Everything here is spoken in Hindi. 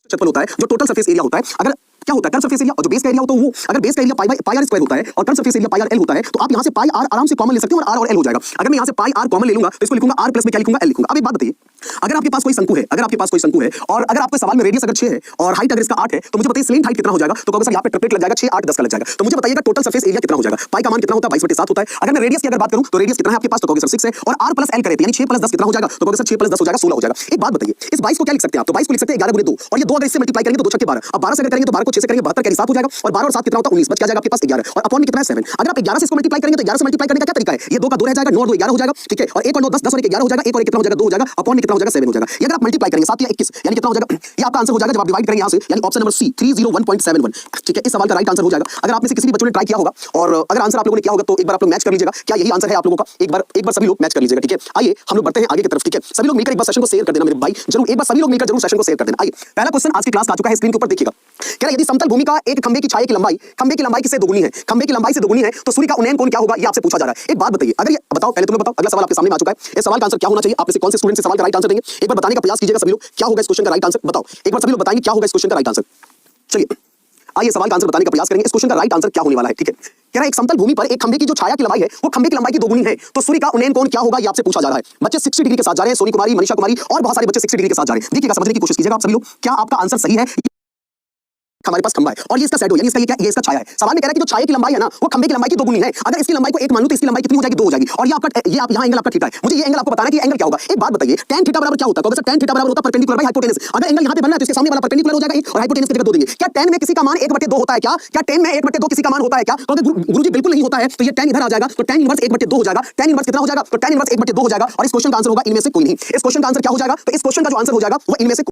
क्षेत्रफल होता है जो टोटल सरफेस एरिया होता है। अगर क्या होता है कर्व सरफेस एरिया और जो बेस का एरिया होता है वो, अगर बेस का एरिया पाई आर स्क्वायर होता है और curve surface area pi R L होता है तो आप यहां से पाई आर आराम से कॉमन ले सकते हो और आर और एल हो जाएगा। अगर मैं यहां से पाई आर कॉमन ले लूंगा तो इसको लिखूंगा आर प्लस में क्या लिखूंगा एल लिखूंगा। अब एक बात बताइए, अगर आपके पास कोई शंकु है, और अगर आपके सवाल में रेडियस अगर 6 है और हाइट अगर इसका 8 है तो मुझे बताइए स्लेंट हाइट कितना हो जाएगा। तो कहोगे सर यहां पे ट्रिपलेट लग जाएगा 6 8 10 का लग जाएगा। तो मुझे बताइएगा टोटल सरफेस एरिया कितना हो जाएगा। पाई का मान कितना होता है 22/7 होता है। अगर मैं रेडियस की अगर बात करूं तो रेडियस कितना है आपके पास, तो कहोगे सर 6 है और आर प्लस एल करें यानी 6 + 10 कितना हो जाएगा, तो कहोगे सर 6 + 10 हो जाएगा 16 हो जाएगा। एक बात बताइए इस 22 को क्या लिख सकते हैं आप, तो 22 को लिख सकते हैं 11 × 2 और ये 2 अगर इससे मल्टीप्लाई करेंगे तो 2 6 12। अब 12 से अगर करेंगे तो 12 को 6 से करेंगे 72 कैरी 7 हो जाएगा और 12 और 7 कितना होता है 19, बच क्या जाएगा आपके पास 11 और अपॉन में कितना है 7। अगर आप 11 से इसको मल्टीप्लाई करेंगे तो 11 से मल्टीप्लाई करने का क्या तरीका है, ये 2 का 2 रह जाएगा 9 और 2 11 हो जाएगा, ठीक है, और 1 और 9 10 10 और 1 11 हो जाएगा, 1 और 1 कितना हो जाएगा 2 हो जाएगा, अपॉन में कितना हो जाएगा 7 हो जाएगा। ये अगर आप मल्टीप्लाई करेंगे 7 या 21 यानी कितना हो जाएगा, ये आपका आंसर हो जाएगा जब आप डिवाइड करेंगे यहां से, यानी ऑप्शन नंबर सी 301.71, ठीक है, इस सवाल का राइट आंसर हो जाएगा। अगर आप में से किसी भी बच्चों ने ट्राई किया होगा और अगर आंसर आप लोगों ने किया होगा तो एक बार आप लोग मैच कर लीजिएगा क्या यही आंसर है आप लोगों का, एक बार सभी लोग मैच कर लीजिएगा, ठीक है। आइए हम लोग बढ़ते हैं आगे की तरफ, ठीक है, सभी लोग मिलकर एक बार सेशन को शेयर कर देना मेरे भाई, जरूर एक बार सभी लोग मिलकर जरूर सेशन को शेयर कर देना। आइए पहला क्वेश्चन आज की क्लास का आ चुका है, स्क्रीन के ऊपर देखिएगा। कह रहा है यदि समतल भूमि का एक खंभे की छाया की लंबाई किससे दोगुनी है, खंभे की लंबाई से दोगुनी है तो सूर्य का उन्नयन कोण क्या होगा, ये आपसे पूछा जा रहा है। एक बात बताइए, अगर ये बताओ पहले तुम लोग बताओ, अगला सवाल आपके सामने आ चुका है, इस सवाल का आंसर क्या होना चाहिए, आप में से कौन से स्टूडेंट इस सवाल का राइट आंसर देंगे, एक बार बताने का प्रयास कीजिएगा सभी लोग, क्या होगा इस क्वेश्चन का राइट आंसर बताओ, एक बार सभी लोग बताएंगे क्या होगा इस क्वेश्चन का राइट आंसर। चलिए आइए सवाल का आंसर बताने का प्रयास करेंगे, इस क्वेश्चन का राइट आंसर क्या होने वाला है, ठीक है। कह रहा है एक समतल भूमि पर एक खंभे की जो छाया की लंबाई है वो खंभे की लंबाई की दोगुनी है तो सूर्य का उन्नयन कोण क्या होगा, ये आपसे पूछा जा रहा है। बच्चे 60 डिग्री के साथ जा रहे हैं, सोनी कुमारी, मनीषा कुमारी और बहुत सारे बच्चे 60 डिग्री के साथ जा रहे हैं। देखिएगा समझने की कोशिश कीजिएगा आप सभी लोग, क्या आपका आंसर सही है। हमारे पास खंभा है और ये इसका शैडो यानी इसका ये क्या, ये इसका छाया है। सवाल में कह रहा है कि जो छाया की लंबाई है ना वो खंभे की लंबाई की दोगुनी है। अगर इसकी लंबाई को 1 मान लूं तो इसकी लंबाई कितनी हो जाएगी 2 हो जाएगी और ये आपका ये आप यहां एंगल आपका थीटा है। मुझे ये एंगल आपको बताना है कि एंगल क्या होगा। एक बात बताइए tan थीटा बराबर क्या होता है, तो tan थीटा बराबर होता है परपेंडिकुलर बाय हाइपोटेनस। अगर एंगल यहां पे बनना है तो इसके सामने वाला परपेंडिकुलर हो जाएगा और हाइपोटेनस की जगह 2 देंगे। क्या tan में किसी का मान 1/2 होता है क्या tan में 1/2 किसी का मान होता है क्या, क्योंकि गुरुजी बिल्कुल नहीं होता है तो ये tan इधर आ जाएगा तो tan इनवर्स 1/2 हो जाएगा। tan इनवर्स कितना हो जाएगा, तो tan इनवर्स 1/2 हो जाएगा और इस क्वेश्चन का आंसर होगा इनमें से कोई नहीं। इस क्वेश्चन का आंसर क्या हो जाएगा, तो इस क्वेश्चन का जो आंसर हो जाएगा वो इनमें से